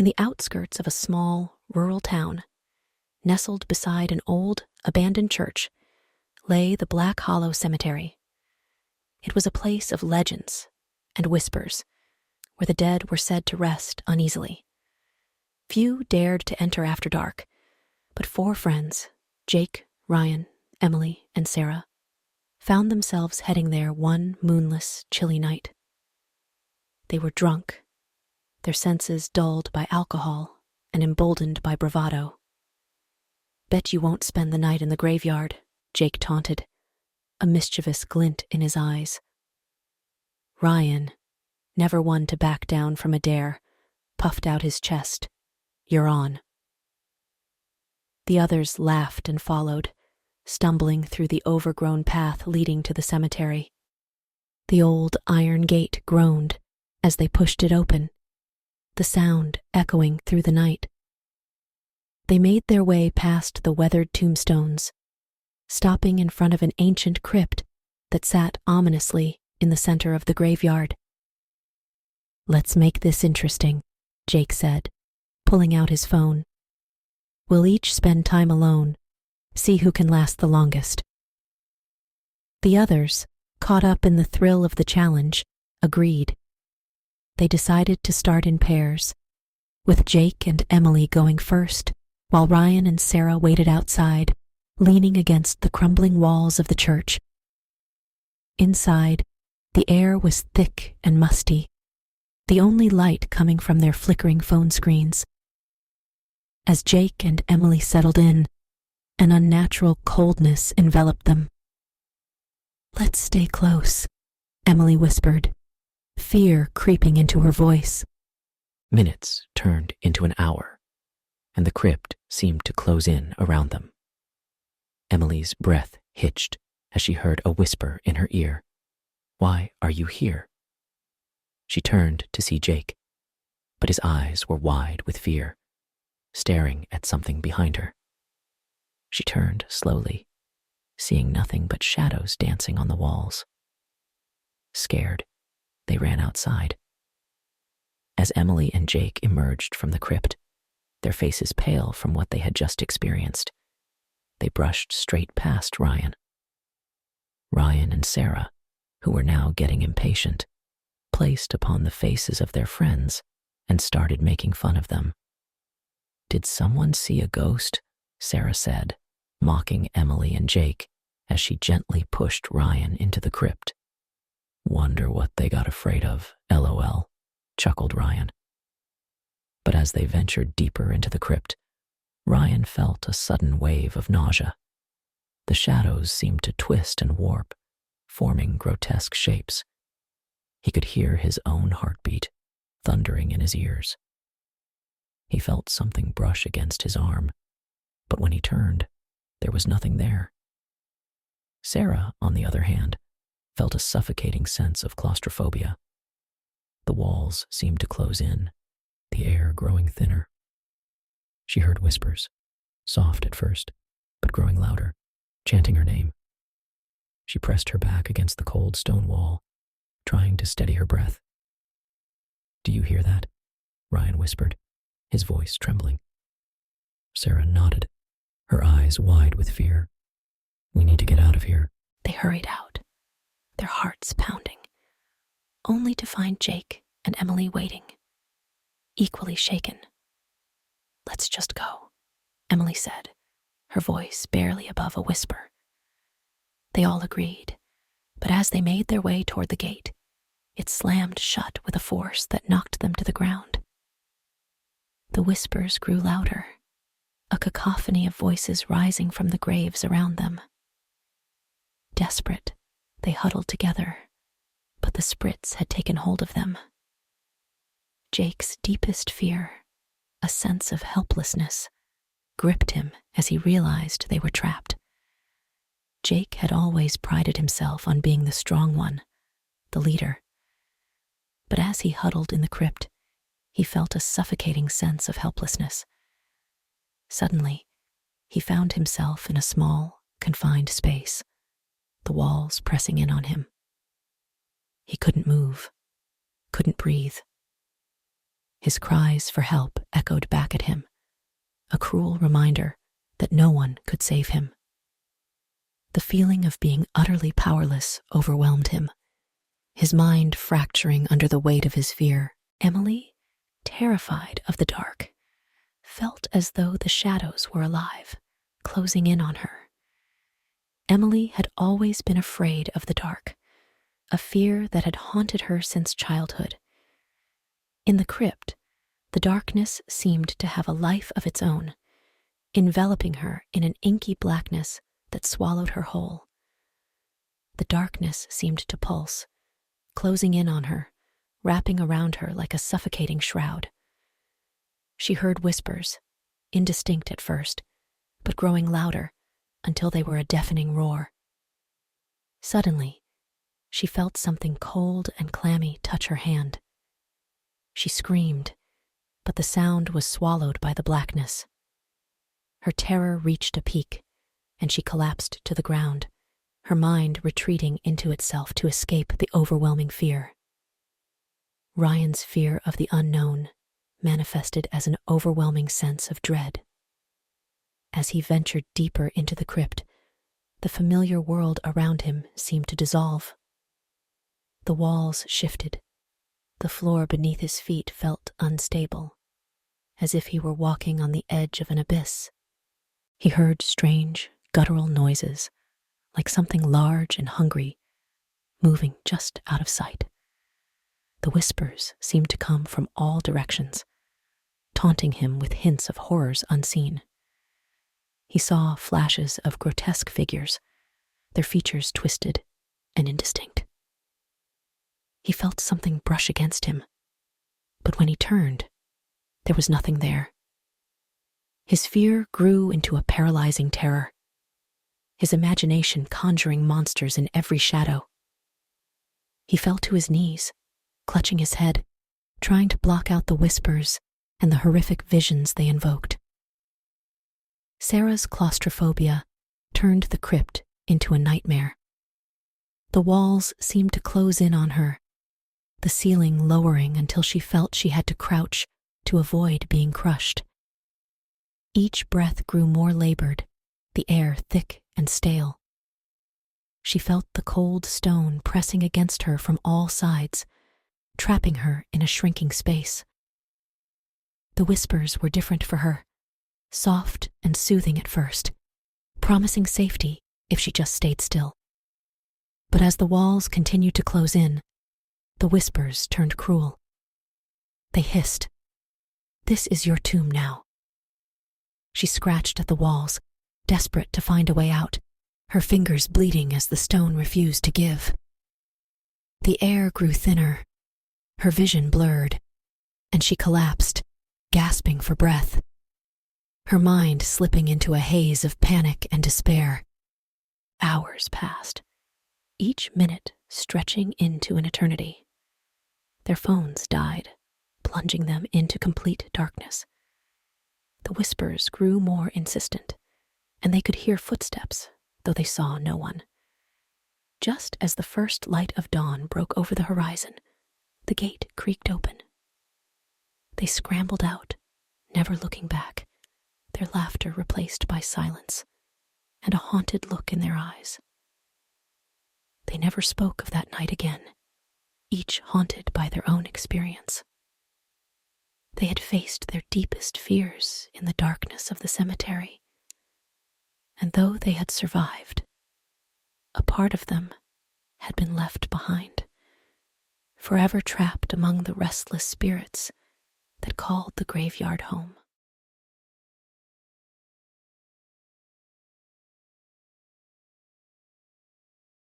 In the outskirts of a small, rural town, nestled beside an old, abandoned church, lay the Black Hollow Cemetery. It was a place of legends and whispers, where the dead were said to rest uneasily. Few dared to enter after dark, but 4 friends, Jake, Ryan, Emily, and Sarah, found themselves heading there one moonless, chilly night. They were drunk, their senses dulled by alcohol and emboldened by bravado. "Bet you won't spend the night in the graveyard," Jake taunted, a mischievous glint in his eyes. Ryan, never one to back down from a dare, puffed out his chest. "You're on." The others laughed and followed, stumbling through the overgrown path leading to the cemetery. The old iron gate groaned as they pushed it open, the sound echoing through the night. They made their way past the weathered tombstones, stopping in front of an ancient crypt that sat ominously in the center of the graveyard. "Let's make this interesting," Jake said, pulling out his phone. "We'll each spend time alone, see who can last the longest." The others, caught up in the thrill of the challenge, agreed. They decided to start in pairs, with Jake and Emily going first, while Ryan and Sarah waited outside, leaning against the crumbling walls of the church. Inside, the air was thick and musty, the only light coming from their flickering phone screens. As Jake and Emily settled in, an unnatural coldness enveloped them. "Let's stay close," Emily whispered, fear creeping into her voice. Minutes turned into an hour, and the crypt seemed to close in around them. Emily's breath hitched as she heard a whisper in her ear. "Why are you here?" She turned to see Jake, but his eyes were wide with fear, staring at something behind her. She turned slowly, seeing nothing but shadows dancing on the walls. Scared, they ran outside. As Emily and Jake emerged from the crypt, their faces pale from what they had just experienced, they brushed straight past Ryan. Ryan and Sarah, who were now getting impatient, placed upon the faces of their friends and started making fun of them. "Did someone see a ghost?" Sarah said, mocking Emily and Jake as she gently pushed Ryan into the crypt. "Wonder what they got afraid of, LOL," chuckled Ryan. But as they ventured deeper into the crypt, Ryan felt a sudden wave of nausea. The shadows seemed to twist and warp, forming grotesque shapes. He could hear his own heartbeat thundering in his ears. He felt something brush against his arm, but when he turned, there was nothing there. Sarah, on the other hand, felt a suffocating sense of claustrophobia. The walls seemed to close in, the air growing thinner. She heard whispers, soft at first, but growing louder, chanting her name. She pressed her back against the cold stone wall, trying to steady her breath. "Do you hear that?" Ryan whispered, his voice trembling. Sarah nodded, her eyes wide with fear. "We need to get out of here." They hurried out, their hearts pounding, only to find Jake and Emily waiting, equally shaken. "Let's just go," Emily said, her voice barely above a whisper. They all agreed, but as they made their way toward the gate, it slammed shut with a force that knocked them to the ground. The whispers grew louder, a cacophony of voices rising from the graves around them. Desperate, they huddled together, but the spritz had taken hold of them. Jake's deepest fear, a sense of helplessness, gripped him as he realized they were trapped. Jake had always prided himself on being the strong one, the leader. But as he huddled in the crypt, he felt a suffocating sense of helplessness. Suddenly, he found himself in a small, confined space, the walls pressing in on him. He couldn't move, couldn't breathe. His cries for help echoed back at him, a cruel reminder that no one could save him. The feeling of being utterly powerless overwhelmed him, his mind fracturing under the weight of his fear. Emily, terrified of the dark, felt as though the shadows were alive, closing in on her. Emily had always been afraid of the dark, a fear that had haunted her since childhood. In the crypt, the darkness seemed to have a life of its own, enveloping her in an inky blackness that swallowed her whole. The darkness seemed to pulse, closing in on her, wrapping around her like a suffocating shroud. She heard whispers, indistinct at first, but growing louder until they were a deafening roar. Suddenly, she felt something cold and clammy touch her hand. She screamed, but the sound was swallowed by the blackness. Her terror reached a peak, and she collapsed to the ground, her mind retreating into itself to escape the overwhelming fear. Ryan's fear of the unknown manifested as an overwhelming sense of dread. As he ventured deeper into the crypt, the familiar world around him seemed to dissolve. The walls shifted. The floor beneath his feet felt unstable, as if he were walking on the edge of an abyss. He heard strange, guttural noises, like something large and hungry, moving just out of sight. The whispers seemed to come from all directions, taunting him with hints of horrors unseen. He saw flashes of grotesque figures, their features twisted and indistinct. He felt something brush against him, but when he turned, there was nothing there. His fear grew into a paralyzing terror, his imagination conjuring monsters in every shadow. He fell to his knees, clutching his head, trying to block out the whispers and the horrific visions they invoked. Sarah's claustrophobia turned the crypt into a nightmare. The walls seemed to close in on her, the ceiling lowering until she felt she had to crouch to avoid being crushed. Each breath grew more labored, the air thick and stale. She felt the cold stone pressing against her from all sides, trapping her in a shrinking space. The whispers were different for her, soft and soothing at first, promising safety if she just stayed still. But as the walls continued to close in, the whispers turned cruel. They hissed, "This is your tomb now." She scratched at the walls, desperate to find a way out, her fingers bleeding as the stone refused to give. The air grew thinner, her vision blurred, and she collapsed, gasping for breath, her mind slipping into a haze of panic and despair. Hours passed, each minute stretching into an eternity. Their phones died, plunging them into complete darkness. The whispers grew more insistent, and they could hear footsteps, though they saw no one. Just as the first light of dawn broke over the horizon, the gate creaked open. They scrambled out, never looking back, their laughter replaced by silence and a haunted look in their eyes. They never spoke of that night again, each haunted by their own experience. They had faced their deepest fears in the darkness of the cemetery, and though they had survived, a part of them had been left behind, forever trapped among the restless spirits that called the graveyard home.